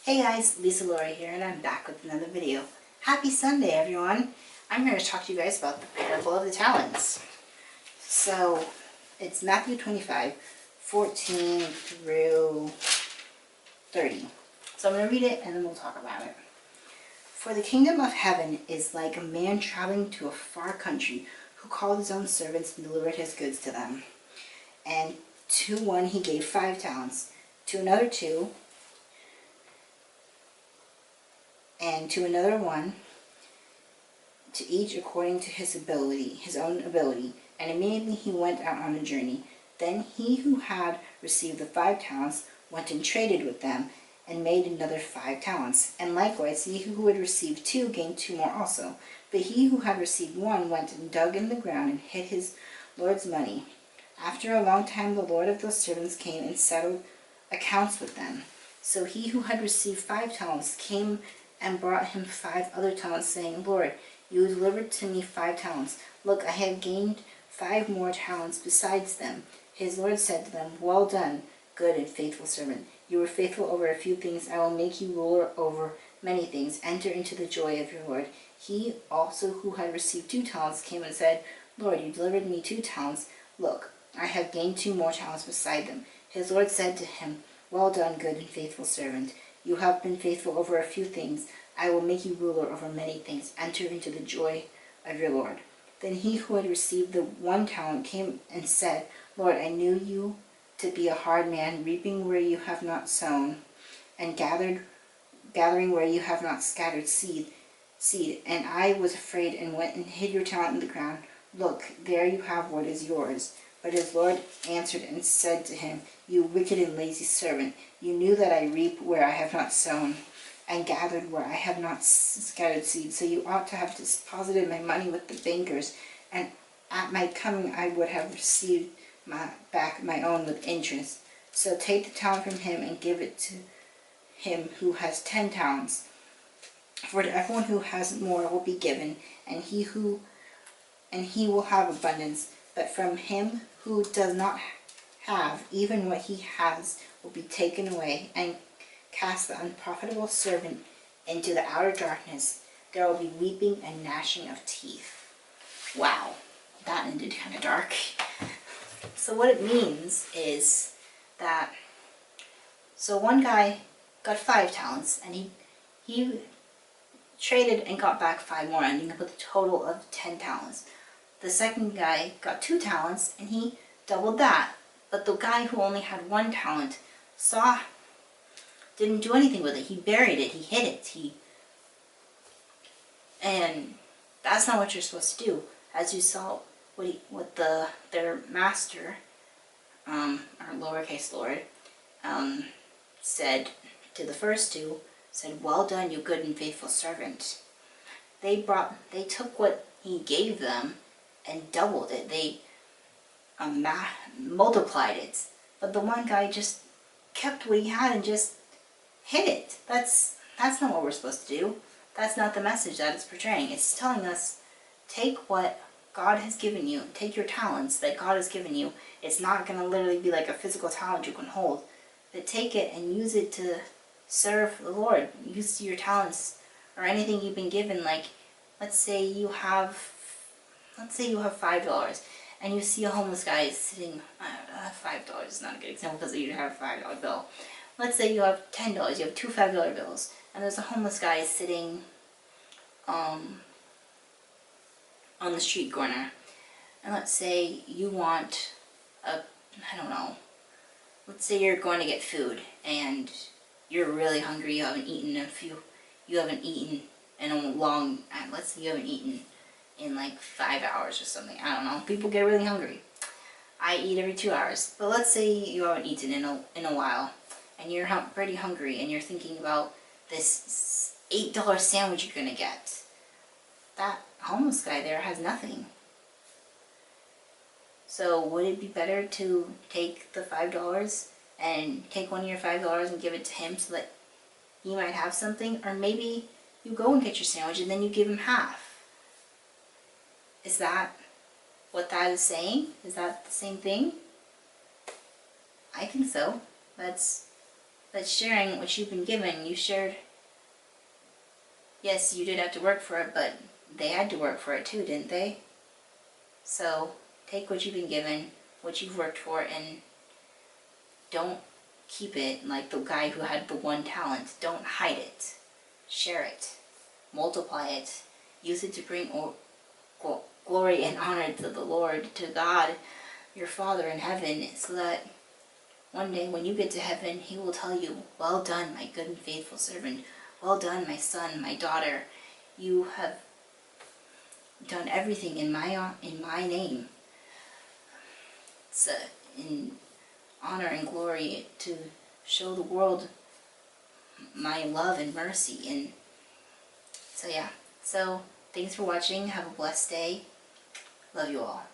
Hey guys, Lisa Laurie here, and I'm back with another video. Happy Sunday, everyone! I'm here to talk to you guys about the parable of the talents. So, it's Matthew 25, 14 through 30. So I'm going to read it and then we'll talk about it. For the kingdom of heaven is like a man traveling to a far country who called his own servants and delivered his goods to them. And to one he gave 5 talents, to another 2, and to another 1, to each according to his own ability. And immediately he went out on a journey. Then he who had received the 5 talents went and traded with them, and made another 5 talents. And likewise he who had received 2 gained 2 more also. But he who had received 1 went and dug in the ground and hid his Lord's money. After a long time the Lord of those servants came and settled accounts with them. So he who had received 5 talents came and brought him 5 other talents, saying, Lord, you delivered to me 5 talents. Look, I have gained 5 more talents besides them. His Lord said to them, Well done, good and faithful servant. You were faithful over a few things. I will make you ruler over many things. Enter into the joy of your Lord. He also who had received 2 talents came and said, Lord, you delivered me 2 talents. Look, I have gained 2 more talents beside them. His Lord said to him, Well done, good and faithful servant. You have been faithful over a few things. I will make you ruler over many things. Enter into the joy of your Lord. Then he who had received the 1 talent came and said, Lord, I knew you to be a hard man, reaping where you have not sown, and gathering where you have not scattered seed. And I was afraid and went and hid your talent in the ground. Look, there you have what is yours. But his Lord answered and said to him, You wicked and lazy servant, you knew that I reap where I have not sown, and gathered where I have not scattered seed. So you ought to have deposited my money with the bankers, and at my coming I would have received back my own with interest. So take the talent from him and give it to him who has 10 talents. For to everyone who has more will be given, and he will have abundance. But from him who does not have, even what he has will be taken away. And cast the unprofitable servant into the outer darkness. There will be weeping and gnashing of teeth. Wow, that ended kind of dark. So what it means is that, so one guy got 5 talents, and he traded and got back 5 more, ending up with a total of 10 talents. The second guy got 2 talents, and he doubled that. But the guy who only had 1 talent didn't do anything with it. He buried it. He hid it. And that's not what you're supposed to do. As you saw, their master, our lowercase Lord, said to the first 2, said, Well done, you good and faithful servant. They took what he gave them and doubled it. They multiplied it. But the one guy just kept what he had and just hid it. That's not what we're supposed to do. That's not the message that it's portraying. It's telling us, take what God has given you. Take your talents that God has given you. It's not going to literally be like a physical talent you can hold. But take it and use it to serve the Lord. Use your talents or anything you've been given. Like, let's say you have $5 and you see a homeless guy sitting, $5 is not a good example because you have a $5 bill. Let's say you have $10, you have 2 $5 bills, and there's a homeless guy sitting on the street corner. And let's say you want let's say you're going to get food and you're really hungry, you haven't eaten in a long, let's say you haven't eaten in like 5 hours or something. I don't know. People get really hungry. I eat every 2 hours. But let's say you haven't eaten in a while, and you're pretty hungry, and you're thinking about this $8 sandwich you're going to get. That homeless guy there has nothing. So would it be better to take the $5 and take one of your $5 and give it to him so that he might have something? Or maybe you go and get your sandwich and then you give him half. Is that what that is saying? Is that the same thing? I think so. That's But sharing what you've been given, you shared. Yes, you did have to work for it, but they had to work for it too, didn't they? So take what you've been given, what you've worked for, and don't keep it like the guy who had the 1 talent. Don't hide it. Share it. Multiply it. Use it to bring glory and honor to the Lord, to God, your Father in heaven, so that one day when you get to heaven, He will tell you, "Well done, my good and faithful servant. Well done, my son, my daughter. You have done everything in my name." So, in honor and glory, to show the world my love and mercy. And so yeah. So thanks for watching. Have a blessed day. Love you all.